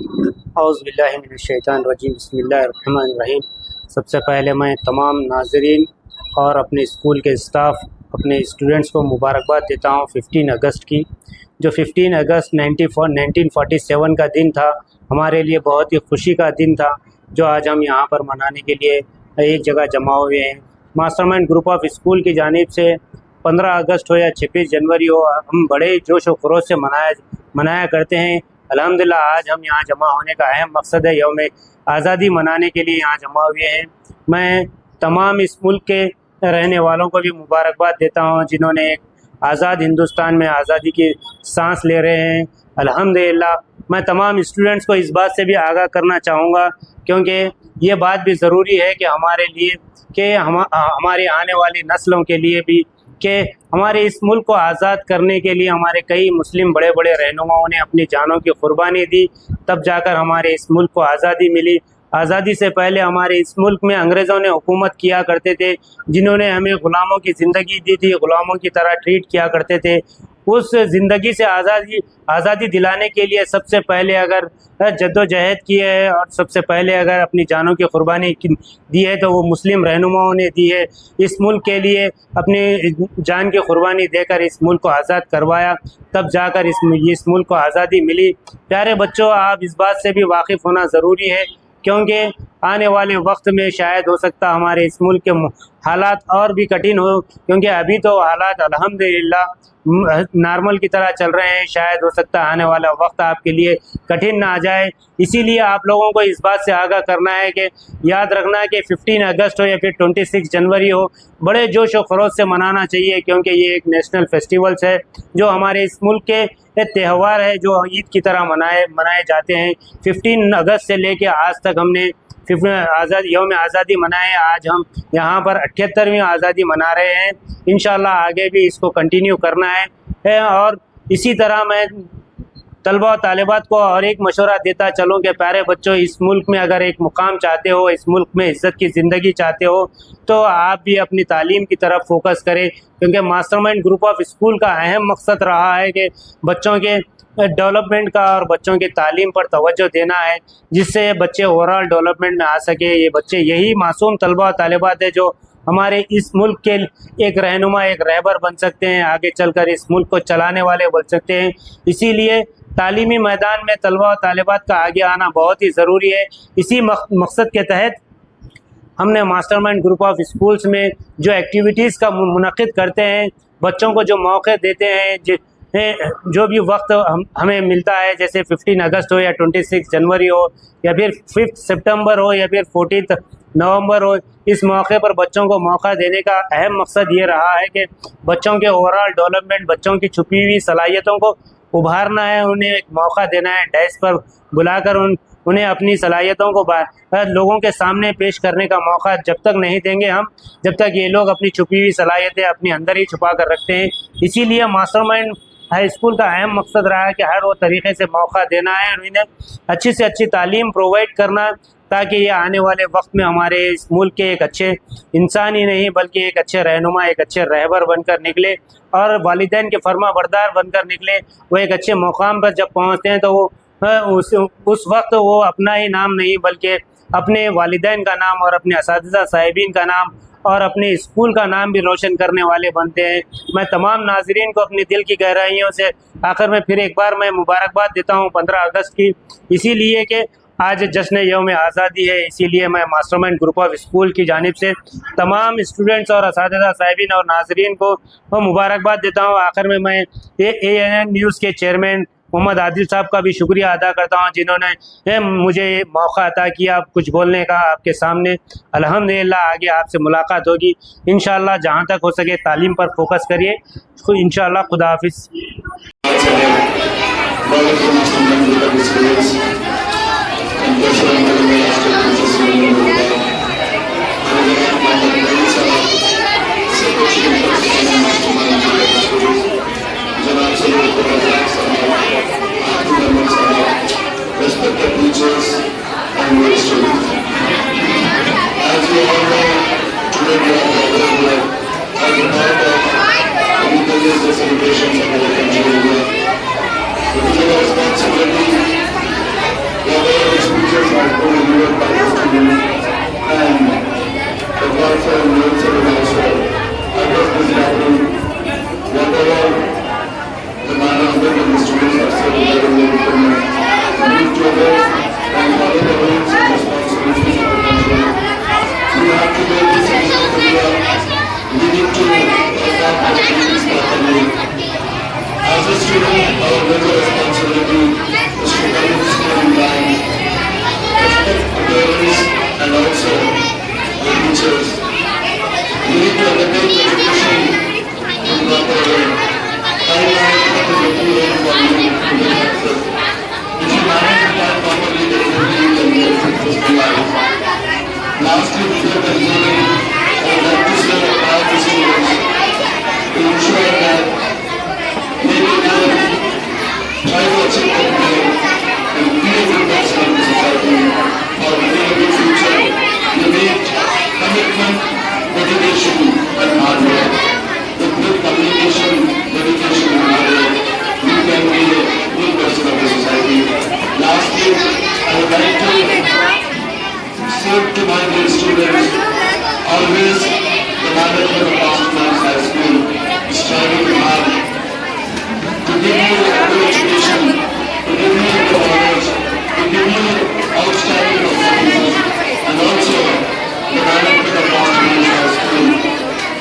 औज़ुबिल्लाहिमिनश्शैतानिर्रजीम बिस्मिल्लाहिर्रहमानिर्रहीम। सबसे पहले मैं तमाम नाज़रीन और अपने स्कूल के स्टाफ, अपने स्टूडेंट्स को मुबारकबाद देता हूँ 15 अगस्त की। जो 15 अगस्त 1947 का दिन था, हमारे लिए बहुत ही खुशी का दिन था, जो आज हम यहाँ पर मनाने के लिए एक जगह जमा हुए हैं। मास्टरमाइंड ग्रुप ऑफ स्कूल की जानिब से 15 अगस्त हो या 26 जनवरी हो, हम बड़े जोश व खरोश से मनाया करते हैं। अल्हम्दुलिल्लाह आज हम यहाँ जमा होने का अहम मकसद है यौम आज़ादी मनाने के लिए यहाँ जमा हुए हैं। मैं तमाम इस मुल्क के रहने वालों को भी मुबारकबाद देता हूँ जिन्होंने एक आज़ाद हिंदुस्तान में आज़ादी की सांस ले रहे हैं। अल्हम्दुलिल्लाह मैं तमाम स्टूडेंट्स को इस बात से भी आगाह करना चाहूँगा, क्योंकि ये बात भी ज़रूरी है कि हमारे लिए कि हमारे आने वाली नस्लों के लिए भी कि हमारे इस मुल्क को आज़ाद करने के लिए हमारे कई मुस्लिम बड़े बड़े रहनुमाओं ने अपनी जानों की कुर्बानी दी, तब जाकर हमारे इस मुल्क को आज़ादी मिली। आज़ादी से पहले हमारे इस मुल्क में अंग्रेज़ों ने हुकूमत किया करते थे, जिन्होंने हमें ग़ुलामों की ज़िंदगी दी थी, ग़ुलामों की तरह ट्रीट किया करते थे। उस ज़िंदगी से आज़ादी दिलाने के लिए सबसे पहले अगर जद्दोजहद की है और सबसे पहले अगर अपनी जानों की कुर्बानी दी है तो वो मुस्लिम रहनुमाओं ने दी है। इस मुल्क के लिए अपनी जान की कुर्बानी देकर इस मुल्क को आज़ाद करवाया, तब जाकर इस मुल्क को आज़ादी मिली। प्यारे बच्चों, आप इस बात से भी वाकिफ़ होना ज़रूरी है, क्योंकि आने वाले वक्त में शायद हो सकता हमारे इस मुल्क के हालात और भी कठिन हो, क्योंकि अभी तो हालात अल्हम्दुलिल्लाह नॉर्मल की तरह चल रहे हैं। शायद हो सकता है आने वाला वक्त आपके लिए कठिन ना आ जाए। इसीलिए आप लोगों को इस बात से आगाह करना है कि याद रखना कि 15 अगस्त हो या फिर 26 जनवरी हो, बड़े जोश व खरोश से मनाना चाहिए, क्योंकि ये एक नेशनल फेस्टिवल्स है जो हमारे इस मुल्क के त्यौहार है जो ईद की तरह मनाए जाते हैं। 15 अगस्त से लेके आज तक हमने यौम आज़ादी मनाए। आज हम यहाँ पर 78वीं आज़ादी मना रहे हैं। इंशाल्लाह आगे भी इसको कंटिन्यू करना है। और इसी तरह मैं तलबा और तालिबात को और एक मशवरा देता चलूँ कि प्यारे बच्चों, इस मुल्क में अगर एक मुकाम चाहते हो, इस मुल्क में इज़्ज़त की ज़िंदगी चाहते हो, तो आप भी अपनी तालीम की तरफ फोकस करें, क्योंकि मास्टरमाइंड ग्रुप ऑफ स्कूल का अहम मकसद रहा है कि बच्चों के डेवलपमेंट का और बच्चों की तालीम पर तवज्जो देना है, जिससे बच्चे ओवरऑल डेवलपमेंट में आ सके। ये बच्चे यही मासूम तलबा और तालिबात है जो हमारे इस मुल्क के एक रहनुमा, एक रहबर बन सकते हैं, आगे चलकर इस मुल्क को चलाने वाले बन सकते हैं। इसीलिए तालीमी मैदान में तलबा और तालिबात का आगे आना बहुत ही ज़रूरी है। इसी मकसद के तहत हमने मास्टरमाइंड ग्रुप ऑफ स्कूल्स में जो एक्टिविटीज़ का मुनक़िद करते हैं, बच्चों को जो मौके देते हैं, जो भी वक्त हमें मिलता है, जैसे 15 अगस्त हो या 26 जनवरी हो या फिर 5 सितंबर हो या फिर 14 नवंबर हो, इस मौके पर बच्चों को मौका देने का अहम मकसद ये रहा है कि बच्चों के ओवरऑल डेवलपमेंट, बच्चों की छुपी हुई सलाहियतों को उभारना है, उन्हें एक मौका देना है, डेस्क पर बुलाकर उन्हें अपनी सलाहियतों को लोगों के सामने पेश करने का मौका जब तक नहीं देंगे हम, जब तक ये लोग अपनी छुपी हुई सलाहियतें अपने अंदर ही छुपा कर रखते हैं। इसीलिए मास्टरमाइंड हाई स्कूल का अहम मकसद रहा है कि हर वो तरीके से मौका देना है और इन्हें अच्छी से अच्छी तालीम प्रोवाइड करना, ताकि ये आने वाले वक्त में हमारे इस मुल्क के एक अच्छे इंसान ही नहीं बल्कि एक अच्छे रहनुमा, एक अच्छे रहबर बनकर निकले और वालिदैन के फर्मा बरदार बनकर निकले। वो एक अच्छे मुकाम पर जब पहुँचते हैं तो वो उस वक्त वो अपना ही नाम नहीं बल्कि अपने वालिदैन का नाम और अपने असातिज़ा साहिबीन का नाम और अपने स्कूल का नाम भी रोशन करने वाले बनते हैं। मैं तमाम नाज़रीन को अपनी दिल की गहराइयों से आखिर में फिर एक बार मैं मुबारकबाद देता हूँ 15 अगस्त की, इसीलिए कि आज जश्न यौम आज़ादी है। इसीलिए मैं मास्टरमाइंड ग्रुप ऑफ स्कूल की जानिब से तमाम स्टूडेंट्स और असातिज़ा साहिबीन और नाज़रीन को मुबारकबाद देता हूँ। आखिर में मैं ANN न्यूज़ के चेयरमैन मोहम्मद आदिल साहब का भी शुक्रिया अदा करता हूँ, जिन्होंने मुझे मौका अता किया कुछ बोलने का आपके सामने। अल्हम्दुलिल्लाह आगे आपसे मुलाकात होगी इंशाअल्लाह। जहाँ तक हो सके तालीम पर फोकस करिए इंशाअल्लाह। खुदा हाफिज़। Respected teachers and good students. As we all know, today we are gathered as a part of religious celebrations of our country. It is our responsibility also in notes and also I was this gathering, whatever the management and the students are saying that they will move to others and follow the rules and responsibilities of the country. We have to make this India. We need to perform our duties properly. As a student, our major responsibility is to come to school in time, respect the parents and also the teachers. We need to undertake the education in proper way. Time management is a key role for you to get success. If you manage the time properly, definitely you can get successful life. Lastly, before concluding, I would like to say that all the students to ensure that they will try to achieve their goal and be a good person in the society for building a good future. You need commitment, motivation, and hard work. With good communication, dedication, and hard work, you can be a good person of the society. Lastly, I would like to say to my dear students, always the management of Boston High School is striving hard to give you a good education, to give you the knowledge, to give you outstanding performances, and also the management of Boston High School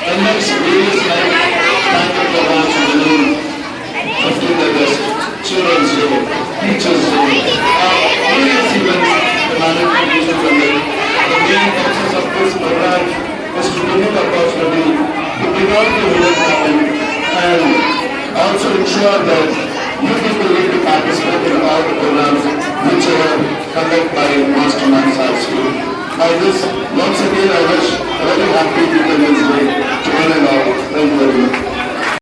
conducts various banquet programs in the room, 15th August, Children's Day, Teachers' Day, various events the management is to conduct. The main purpose of this program is to give you the opportunity to bring out the hidden talent and also ensure that you people will be participating in all the programs which are conducted by Masterminds High School. By this, once again I wish a very happy Independence Day to one and all.